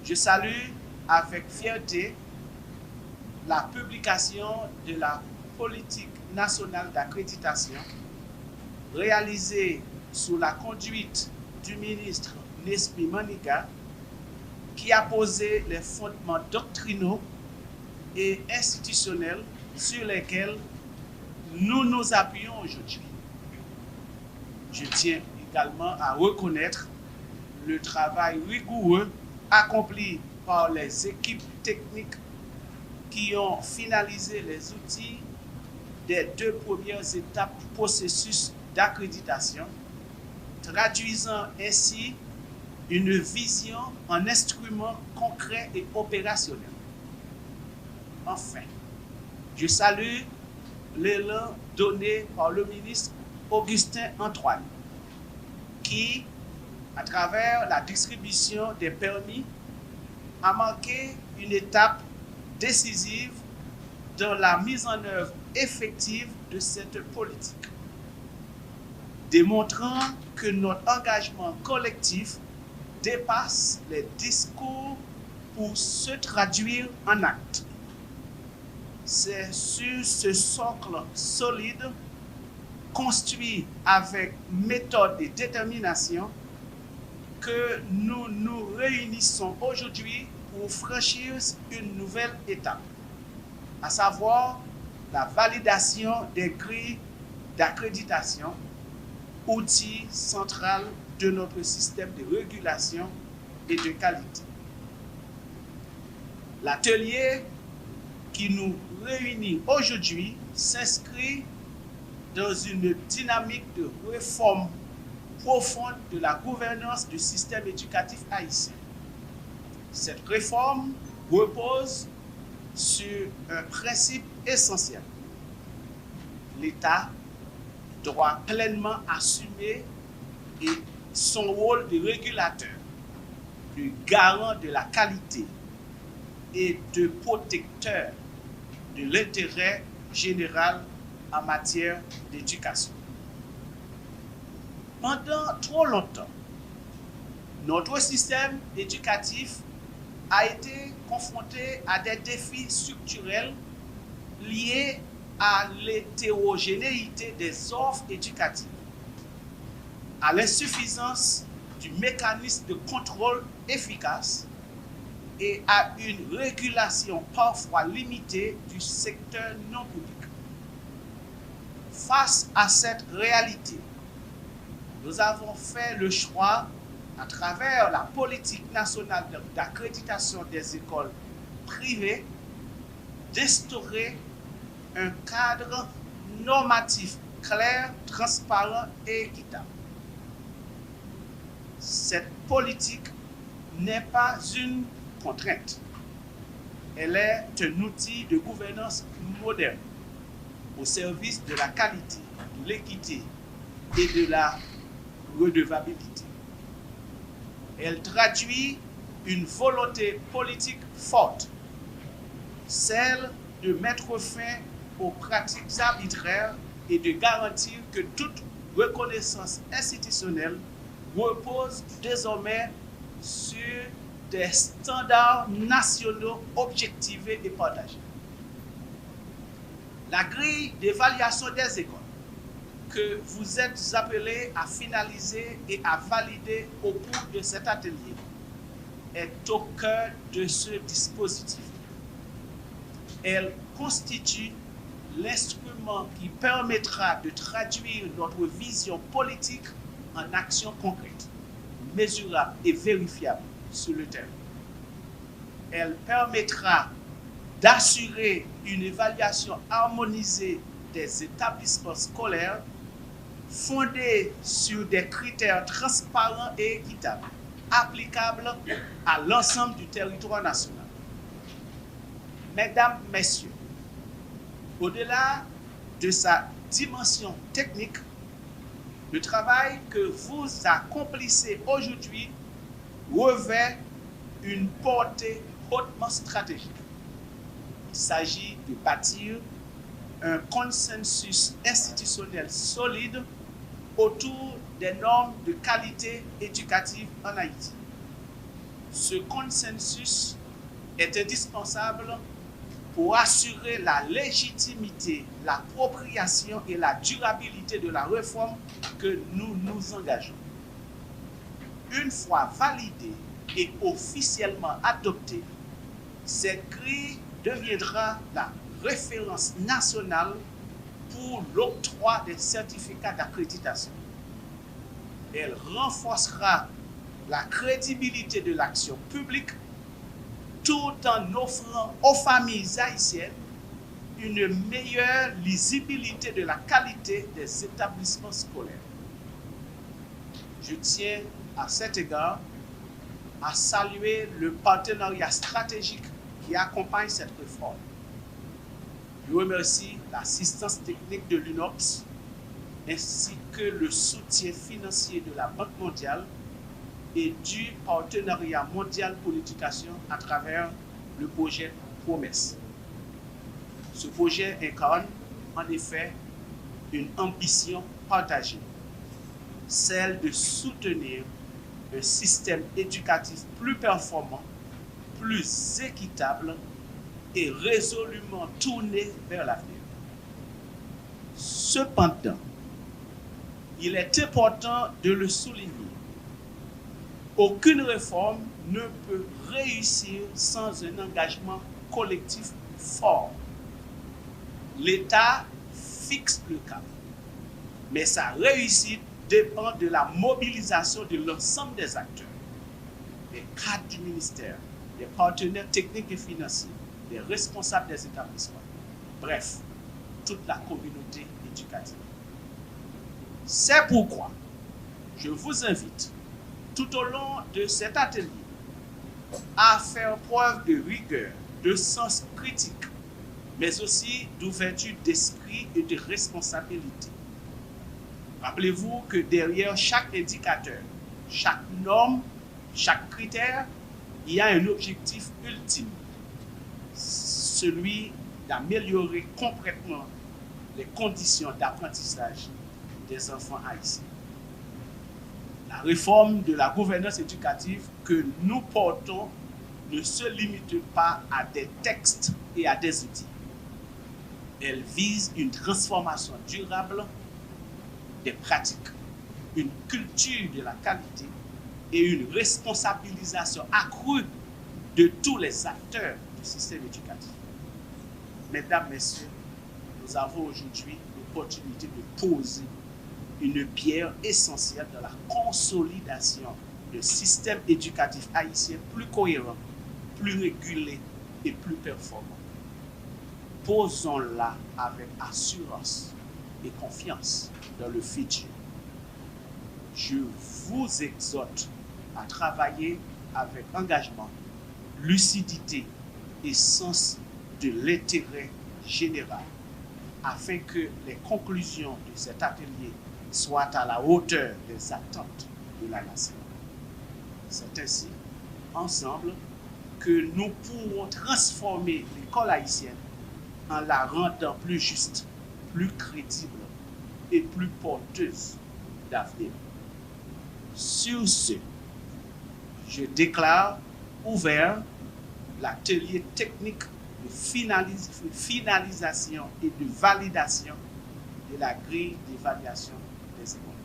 Je salue avec fierté la publication de la politique nationale d'accréditation réalisée sous la conduite du ministre Nespi Maniga, qui a posé les fondements doctrinaux et institutionnels sur lesquels nous nous appuyons aujourd'hui. Je tiens également à reconnaître le travail rigoureux accompli par les équipes techniques qui ont finalisé les outils des 2 premières étapes du processus d'accréditation, traduisant ainsi une vision en instruments concrets et opérationnels. Enfin, je salue l'élan donné par le ministre Augustin Antoine, qui, à travers la distribution des permis, a marqué une étape décisive dans la mise en œuvre effective de cette politique, démontrant que notre engagement collectif dépasse les discours pour se traduire en actes. C'est sur ce socle solide, construit avec méthode et détermination, que nous nous réunissons aujourd'hui pour franchir une nouvelle étape, à savoir la validation des grilles d'accréditation, outil central de notre système de régulation et de qualité. L'atelier qui nous réunit aujourd'hui s'inscrit dans une dynamique de réforme profonde de la gouvernance du système éducatif haïtien. Cette réforme repose sur un principe essentiel. L'État doit pleinement assumer son rôle de régulateur, de garant de la qualité et de protecteur de l'intérêt général en matière d'éducation. Pendant trop longtemps, notre système éducatif a été confronté à des défis structurels liés à l'hétérogénéité des offres éducatives, à l'insuffisance du mécanisme de contrôle efficace et à une régulation parfois limitée du secteur non public. Face à cette réalité, nous avons fait le choix, à travers la politique nationale d'accréditation des écoles privées, d'instaurer un cadre normatif clair, transparent et équitable. Cette politique n'est pas une contrainte. Elle est un outil de gouvernance moderne au service de la qualité, de l'équité et de la redevabilité. Elle traduit une volonté politique forte, celle de mettre fin aux pratiques arbitraires et de garantir que toute reconnaissance institutionnelle repose désormais sur des standards nationaux objectivés et partagés. La grille d'évaluation des écoles que vous êtes appelés à finaliser et à valider au cours de cet atelier est au cœur de ce dispositif. Elle constitue l'instrument qui permettra de traduire notre vision politique en actions concrètes, mesurables et vérifiables sur le terrain. Elle permettra d'assurer une évaluation harmonisée des établissements scolaires fondée sur des critères transparents et équitables, applicables à l'ensemble du territoire national. Mesdames, Messieurs, au-delà de sa dimension technique, le travail que vous accomplissez aujourd'hui revêt une portée hautement stratégique. Il s'agit de bâtir un consensus institutionnel solide autour des normes de qualité éducative en Haïti. Ce consensus est indispensable pour assurer la légitimité, l'appropriation et la durabilité de la réforme que nous nous engageons. Une fois validée et officiellement adoptée, cette grille deviendra la référence nationale pour l'octroi des certificats d'accréditation. Elle renforcera la crédibilité de l'action publique tout en offrant aux familles haïtiennes une meilleure lisibilité de la qualité des établissements scolaires. Je tiens à cet égard à saluer le partenariat stratégique qui accompagne cette réforme. Je remercie l'assistance technique de l'UNOPS ainsi que le soutien financier de la Banque mondiale et du partenariat mondial pour l'éducation à travers le projet Promesse. Ce projet incarne en effet une ambition partagée, celle de soutenir un système éducatif plus performant, plus équitable et résolument tourné vers l'avenir. Cependant, il est important de le souligner, aucune réforme ne peut réussir sans un engagement collectif fort. L'État fixe le cap, mais sa réussite dépend de la mobilisation de l'ensemble des acteurs, des cadres du ministère, des partenaires techniques et financiers, des responsables des établissements, bref, toute la communauté éducative. C'est pourquoi je vous invite tout au long de cet atelier à faire preuve de rigueur, de sens critique, mais aussi d'ouverture d'esprit et de responsabilité. Rappelez-vous que derrière chaque indicateur, chaque norme, chaque critère, il y a un objectif ultime, celui d'améliorer concrètement les conditions d'apprentissage des enfants haïtiens. La réforme de la gouvernance éducative que nous portons ne se limite pas à des textes et à des outils. Elle vise une transformation durable des pratiques, une culture de la qualité et une responsabilisation accrue de tous les acteurs du système éducatif. Mesdames, Messieurs, nous avons aujourd'hui l'opportunité de poser une pierre essentielle dans la consolidation d'un système éducatif haïtien plus cohérent, plus régulé et plus performant. Posons-la avec assurance et confiance dans le futur. Je vous exhorte à travailler avec engagement, lucidité et sens de l'intérêt général afin que les conclusions de cet atelier soient à la hauteur des attentes de la nation. C'est ainsi, ensemble, que nous pourrons transformer l'école haïtienne en la rendant plus juste, plus crédible et plus porteuse d'avenir. Sur ce, je déclare ouvert l'atelier technique de finalisation et de validation de la grille d'évaluation des écoles.